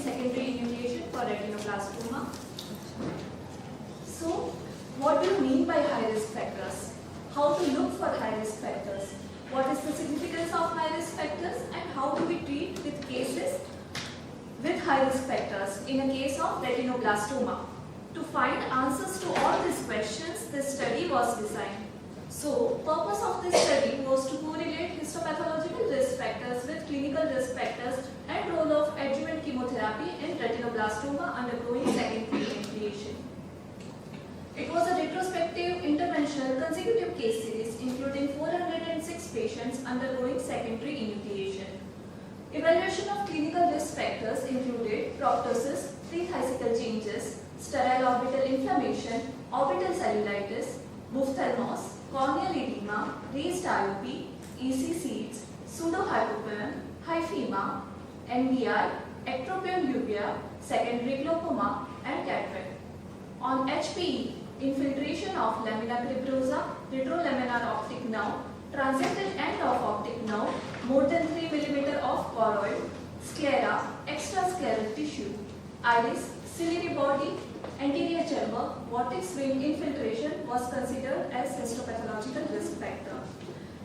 secondary enucleation for retinoblastoma. So, what do you mean by high-risk factors? How to look for high-risk factors? What is the significance of high-risk factors and how do we treat with cases with high-risk factors in a case of retinoblastoma? To find answers to all these questions, this study was designed. So, purpose of this study was to correlate histopathological risk factors with clinical risk factors and role of adjuvant chemotherapy in retinoblastoma undergoing secondary enucleation. It was a retrospective, interventional, consecutive case series including 406 patients undergoing secondary enucleation. Evaluation of clinical risk factors included proptosis, pre-thicical changes, sterile orbital inflammation, orbital cellulitis, ophthalmos, corneal edema, raised IOP, EC seeds, pseudohypopion, hyphema, NBI, ectropion secondary glaucoma, and cataract. On HPE, infiltration of lamina cribrosa, retrolaminar optic nerve, transected end of optic nerve, more than 3 mm of choroid, sclera, extrascleral tissue, iris, ciliary body, anterior chamber, vortex wing infiltration was considered as histopathological risk factor.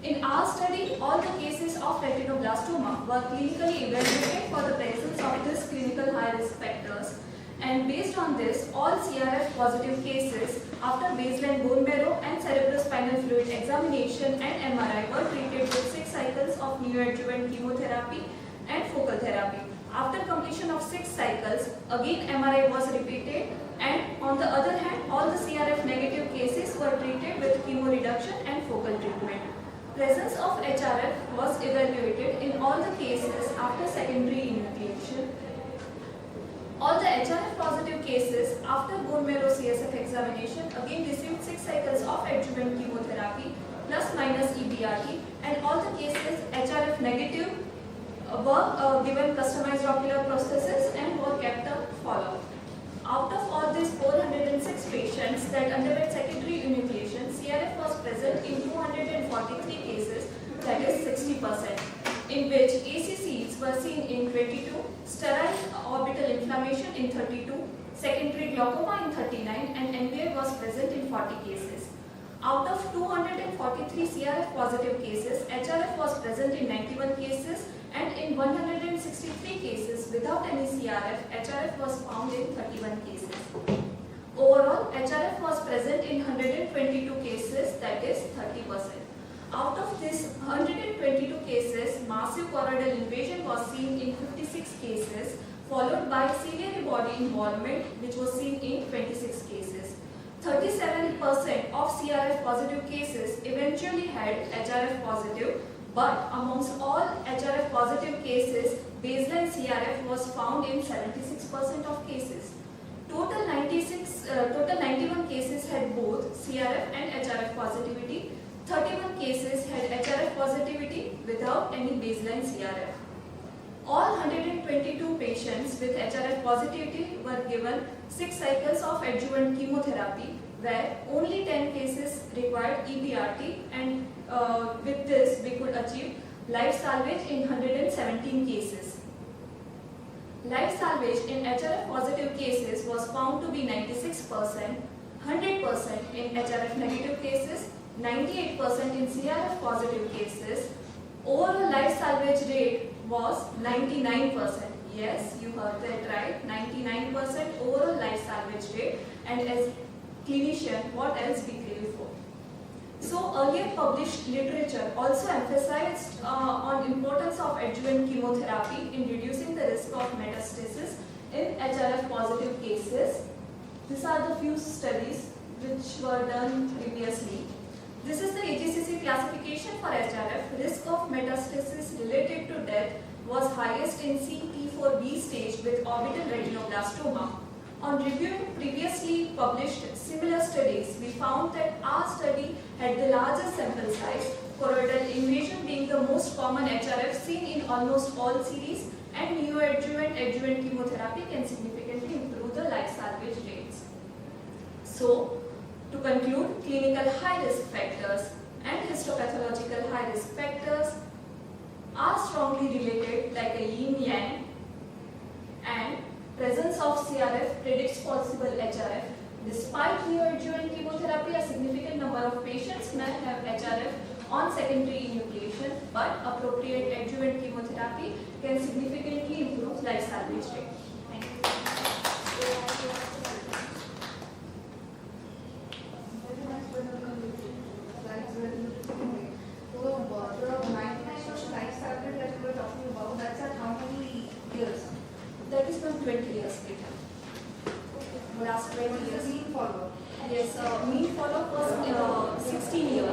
In our study, all the cases of retinoblastoma were clinically evaluated for the presence of these clinical high-risk factors, and based on this, all CRF positive cases after baseline bone marrow and cerebrospinal fluid examination and MRI were treated with 6 cycles of neoadjuvant chemotherapy and focal therapy. After completion of 6 cycles, again MRI was repeated, and on the other hand, all the CRF negative cases were treated with chemo reduction and focal treatment. Presence of HRF was evaluated in all the cases after secondary enucleation. All the HRF positive cases after bone marrow CSF examination again received 6 cycles of adjuvant chemotherapy plus minus EBRT, and all the cases HRF negative were given customized ocular prosthesis and were kept up follow-up. Out of all these 406 patients that underwent secondary enucleation, CRF was present in 243 cases, that is 60%, in which ACCs were seen in 22, sterile orbital inflammation in 32, secondary glaucoma in 39, and NBI was present in 40 cases. Out of 243 CRF positive cases, HRF was present in 91 cases, and in 163 cases without any CRF, HRF was found in 31 cases. Overall, HRF was present in 122 cases, that is 30%. Out of these 122 cases, massive choroidal invasion was seen in 56 cases, followed by ciliary body involvement, which was seen in 26 cases. 37% of CRF positive cases eventually had HRF positive, but amongst all HRF positive cases, baseline CRF was found in 76% of cases. Total 91 cases had both CRF and HRF positivity. 31 cases had HRF positivity without any baseline CRF. All 122 patients with HRF positivity were given 6 cycles of adjuvant chemotherapy, where only 10 cases required EBRT, and with this we could achieve life salvage in 117 cases. Life salvage in HRF positive cases was found to be 96%, 100% in HRF negative cases, 98% in CRF positive cases. Overall life salvage rate was 99%. Yes, you heard that right, 99% overall life salvage rate, and as clinician, what else we crave for? So earlier published literature also emphasized on importance of adjuvant chemotherapy in reducing the risk of metastasis in HRF positive cases. These are the few studies which were done previously. This is the AJCC classification for HRF. Risk of metastasis related to death was highest in CT4B stage with orbital retinoblastoma. On reviewing previously published similar studies, we found that our study had the largest sample size, choroidal invasion being the most common HRF seen in almost all series, and neoadjuvant adjuvant chemotherapy can significantly improve the life salvage rates. So, to conclude, clinical high-risk factors and histopathological high-risk factors are strongly related like a yin-yang, and predicts possible HRF. Despite neoadjuvant chemotherapy, a significant number of patients may have HRF on secondary enucleation, but appropriate adjuvant chemotherapy can significantly improve life salvage rate. Thank you. The 99% life salvage that you were talking about, that's at how many years? That is from 20 years later. Last 20 What is years. the mean follow-up? Yes, mean follow-up was 16 years.